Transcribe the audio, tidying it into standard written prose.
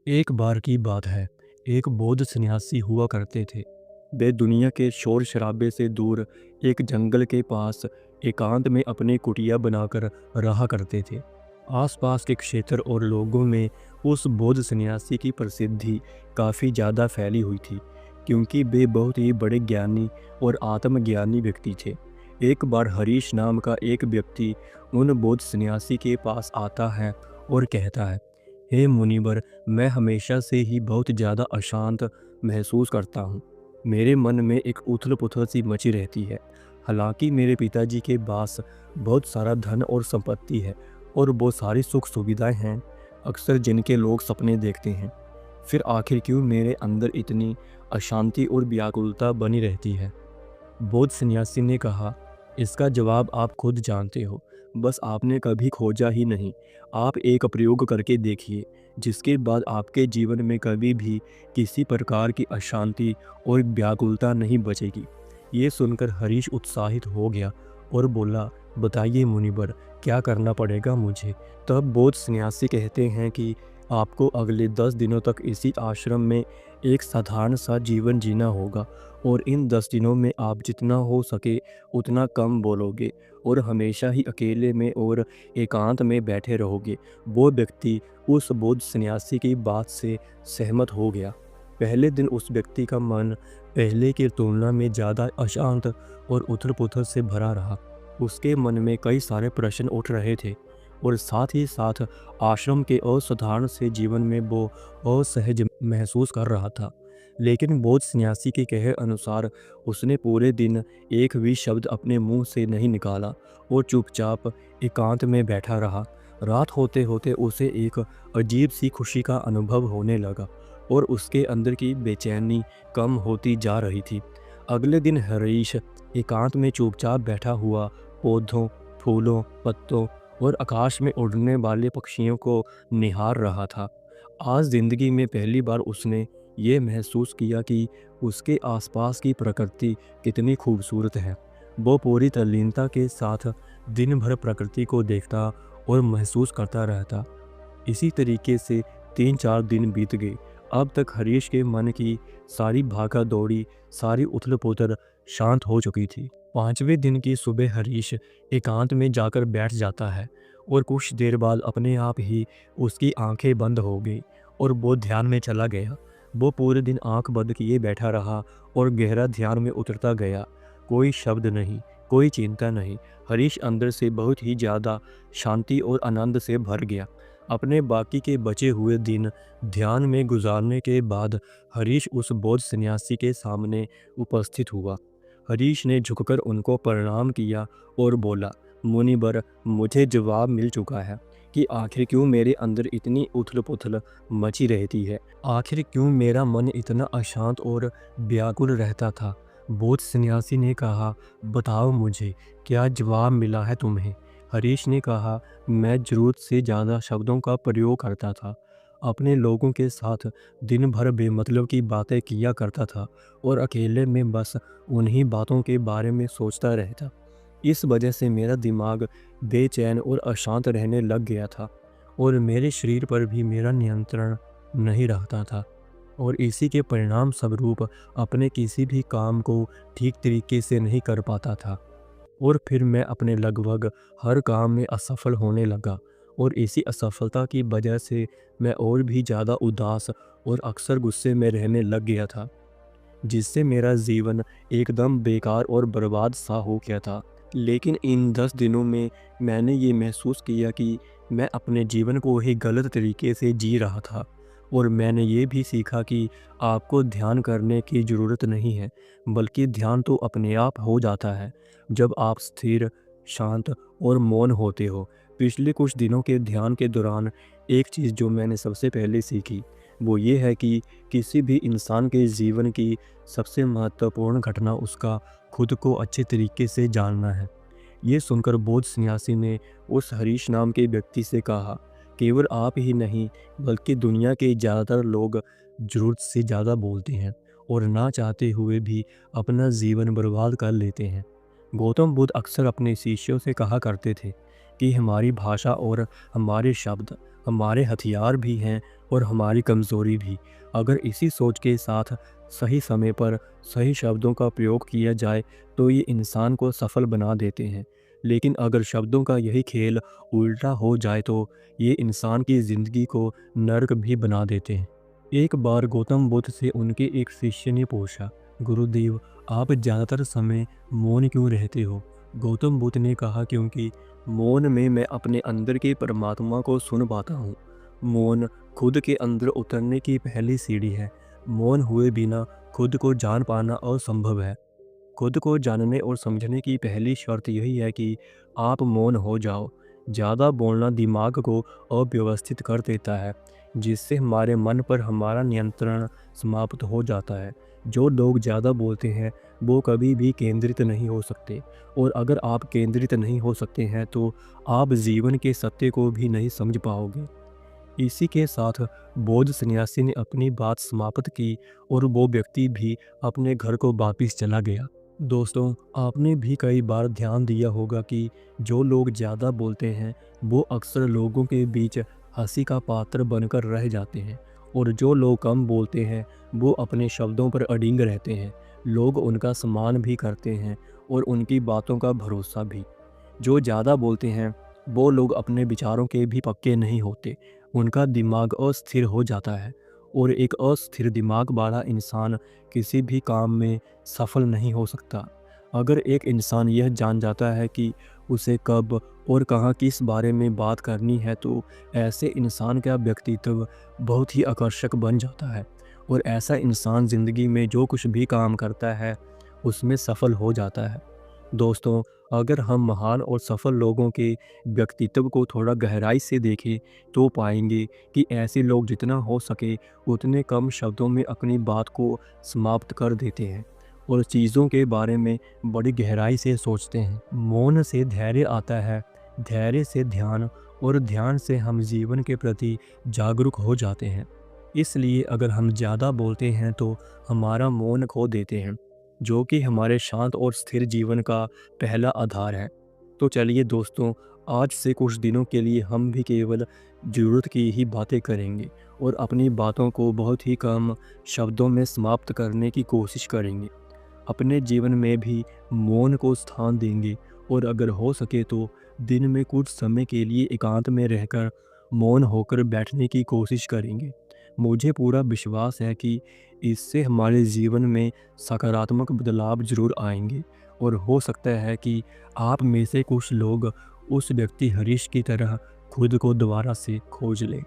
एक बार की बात है, एक बौद्ध सन्यासी हुआ करते थे। वे दुनिया के शोर शराबे से दूर एक जंगल के पास एकांत में अपनी कुटिया बनाकर रहा करते थे। आसपास के क्षेत्र और लोगों में उस बौद्ध सन्यासी की प्रसिद्धि काफ़ी ज़्यादा फैली हुई थी, क्योंकि वे बहुत ही बड़े ज्ञानी और आत्मज्ञानी व्यक्ति थे। एक बार हरीश नाम का एक व्यक्ति उन बौद्ध सन्यासी के पास आता है और कहता है, हे मुनिवर, मैं हमेशा से ही बहुत ज़्यादा अशांत महसूस करता हूँ। मेरे मन में एक उथल-पुथल सी मची रहती है। हालांकि मेरे पिताजी के पास बहुत सारा धन और संपत्ति है और बहुत सारी सुख सुविधाएं हैं, अक्सर जिनके लोग सपने देखते हैं। फिर आखिर क्यों मेरे अंदर इतनी अशांति और व्याकुलता बनी रहती है? बौद्ध सन्यासी ने कहा, इसका जवाब आप खुद जानते हो, बस आपने कभी खोजा ही नहीं। आप एक प्रयोग करके देखिए, जिसके बाद आपके जीवन में कभी भी किसी प्रकार की अशांति और व्याकुलता नहीं बचेगी। ये सुनकर हरीश उत्साहित हो गया और बोला, बताइए मुनिवर, क्या करना पड़ेगा मुझे? तब बौद्ध सन्यासी कहते हैं कि आपको अगले 10 दिनों तक इसी आश्रम में एक साधारण सा जीवन जीना होगा और इन 10 दिनों में आप जितना हो सके उतना कम बोलोगे और हमेशा ही अकेले में और एकांत में बैठे रहोगे। वो व्यक्ति उस बौद्ध सन्यासी की बात से सहमत हो गया। पहले दिन उस व्यक्ति का मन पहले की तुलना में ज़्यादा अशांत और उथल-पुथल से भरा रहा। उसके मन में कई सारे प्रश्न उठ रहे थे और साथ ही साथ आश्रम के असाधारण से जीवन में वो असहज महसूस कर रहा था। लेकिन बौद्ध सन्यासी के कहे अनुसार उसने पूरे दिन एक भी शब्द अपने मुंह से नहीं निकाला और चुपचाप एकांत में बैठा रहा। रात होते होते उसे एक अजीब सी खुशी का अनुभव होने लगा और उसके अंदर की बेचैनी कम होती जा रही थी। अगले दिन हरीश एकांत में चुपचाप बैठा हुआ पौधों, फूलों, पत्तों और आकाश में उड़ने वाले पक्षियों को निहार रहा था। आज ज़िंदगी में पहली बार उसने ये महसूस किया कि उसके आसपास की प्रकृति कितनी खूबसूरत है। वो पूरी तल्लीनता के साथ दिन भर प्रकृति को देखता और महसूस करता रहता। इसी तरीके से 3-4 दिन बीत गए। अब तक हरीश के मन की सारी भागा दौड़ी, सारी उथल-पुथल शांत हो चुकी थी। 5वें दिन की सुबह हरीश एकांत में जाकर बैठ जाता है और कुछ देर बाद अपने आप ही उसकी आंखें बंद हो गई और वो ध्यान में चला गया। वो पूरे दिन आंख बंद किए बैठा रहा और गहरा ध्यान में उतरता गया। कोई शब्द नहीं, कोई चिंता नहीं। हरीश अंदर से बहुत ही ज़्यादा शांति और आनंद से भर गया। अपने बाकी के बचे हुए दिन ध्यान में गुजारने के बाद हरीश उस बौद्ध सन्यासी के सामने उपस्थित हुआ। हरीश ने झुककर उनको प्रणाम किया और बोला, मुनिवर, मुझे जवाब मिल चुका है कि आखिर क्यों मेरे अंदर इतनी उथल-पुथल मची रहती है। आखिर क्यों मेरा मन इतना अशांत और व्याकुल रहता था। बौद्ध सन्यासी ने कहा, बताओ मुझे, क्या जवाब मिला है तुम्हें? हरीश ने कहा, मैं ज़रूरत से ज़्यादा शब्दों का प्रयोग करता था। अपने लोगों के साथ दिन भर बेमतलब की बातें किया करता था और अकेले में बस उन्हीं बातों के बारे में सोचता रहता। इस वजह से मेरा दिमाग बेचैन और अशांत रहने लग गया था और मेरे शरीर पर भी मेरा नियंत्रण नहीं रहता था और इसी के परिणाम स्वरूप अपने किसी भी काम को ठीक तरीके से नहीं कर पाता था और फिर मैं अपने लगभग हर काम में असफल होने लगा और इसी असफलता की वजह से मैं और भी ज़्यादा उदास और अक्सर गुस्से में रहने लग गया था, जिससे मेरा जीवन एकदम बेकार और बर्बाद सा हो गया था। लेकिन इन 10 दिनों में मैंने ये महसूस किया कि मैं अपने जीवन को ही गलत तरीके से जी रहा था और मैंने ये भी सीखा कि आपको ध्यान करने की ज़रूरत नहीं है, बल्कि ध्यान तो अपने आप हो जाता है जब आप स्थिर, शांत और मौन होते हो। पिछले कुछ दिनों के ध्यान के दौरान एक चीज़ जो मैंने सबसे पहले सीखी, वो ये है कि किसी भी इंसान के जीवन की सबसे महत्वपूर्ण घटना उसका खुद को अच्छे तरीके से जानना है। ये सुनकर बौद्ध सन्यासी ने उस हरीश नाम के व्यक्ति से कहा, केवल आप ही नहीं, बल्कि दुनिया के ज़्यादातर लोग ज़रूरत से ज़्यादा बोलते हैं और ना चाहते हुए भी अपना जीवन बर्बाद कर लेते हैं। गौतम बुद्ध अक्सर अपने शिष्यों से कहा करते थे, कि हमारी भाषा और हमारे शब्द हमारे हथियार भी हैं और हमारी कमज़ोरी भी। अगर इसी सोच के साथ सही समय पर सही शब्दों का प्रयोग किया जाए तो ये इंसान को सफल बना देते हैं। लेकिन अगर शब्दों का यही खेल उल्टा हो जाए तो ये इंसान की ज़िंदगी को नर्क भी बना देते हैं। एक बार गौतम बुद्ध से उनके एक शिष्य ने पूछा, गुरुदेव, आप ज़्यादातर समय मौन क्यों रहते हो? गौतम बुद्ध ने कहा, क्योंकि मौन में मैं अपने अंदर के परमात्मा को सुन पाता हूँ। मौन खुद के अंदर उतरने की पहली सीढ़ी है। मौन हुए बिना खुद को जान पाना असंभव है। खुद को जानने और समझने की पहली शर्त यही है कि आप मौन हो जाओ। ज़्यादा बोलना दिमाग को अव्यवस्थित कर देता है, जिससे हमारे मन पर हमारा नियंत्रण समाप्त हो जाता है। जो लोग ज़्यादा बोलते हैं वो कभी भी केंद्रित नहीं हो सकते, और अगर आप केंद्रित नहीं हो सकते हैं तो आप जीवन के सत्य को भी नहीं समझ पाओगे। इसी के साथ बौद्ध सन्यासी ने अपनी बात समाप्त की और वो व्यक्ति भी अपने घर को वापिस चला गया। दोस्तों, आपने भी कई बार ध्यान दिया होगा कि जो लोग ज़्यादा बोलते हैं वो अक्सर लोगों के बीच हंसी का पात्र बनकर रह जाते हैं, और जो लोग कम बोलते हैं वो अपने शब्दों पर अडिग रहते हैं। लोग उनका सम्मान भी करते हैं और उनकी बातों का भरोसा भी। जो ज़्यादा बोलते हैं वो लोग अपने विचारों के भी पक्के नहीं होते। उनका दिमाग अस्थिर हो जाता है, और एक अस्थिर दिमाग वाला इंसान किसी भी काम में सफल नहीं हो सकता। अगर एक इंसान यह जान जाता है कि उसे कब और कहाँ किस बारे में बात करनी है तो ऐसे इंसान का व्यक्तित्व बहुत ही आकर्षक बन जाता है, और ऐसा इंसान ज़िंदगी में जो कुछ भी काम करता है उसमें सफल हो जाता है। दोस्तों, अगर हम महान और सफल लोगों के व्यक्तित्व को थोड़ा गहराई से देखें तो पाएंगे कि ऐसे लोग जितना हो सके उतने कम शब्दों में अपनी बात को समाप्त कर देते हैं और चीज़ों के बारे में बड़ी गहराई से सोचते हैं। मौन से धैर्य आता है, धैर्य से ध्यान, और ध्यान से हम जीवन के प्रति जागरूक हो जाते हैं। इसलिए अगर हम ज़्यादा बोलते हैं तो हमारा मौन खो देते हैं, जो कि हमारे शांत और स्थिर जीवन का पहला आधार है। तो चलिए दोस्तों, आज से कुछ दिनों के लिए हम भी केवल ज़रूरत की ही बातें करेंगे और अपनी बातों को बहुत ही कम शब्दों में समाप्त करने की कोशिश करेंगे। अपने जीवन में भी मौन को स्थान देंगे, और अगर हो सके तो दिन में कुछ समय के लिए एकांत में रहकर मौन होकर बैठने की कोशिश करेंगे। मुझे पूरा विश्वास है कि इससे हमारे जीवन में सकारात्मक बदलाव ज़रूर आएंगे, और हो सकता है कि आप में से कुछ लोग उस व्यक्ति हरीश की तरह खुद को दोबारा से खोज लें।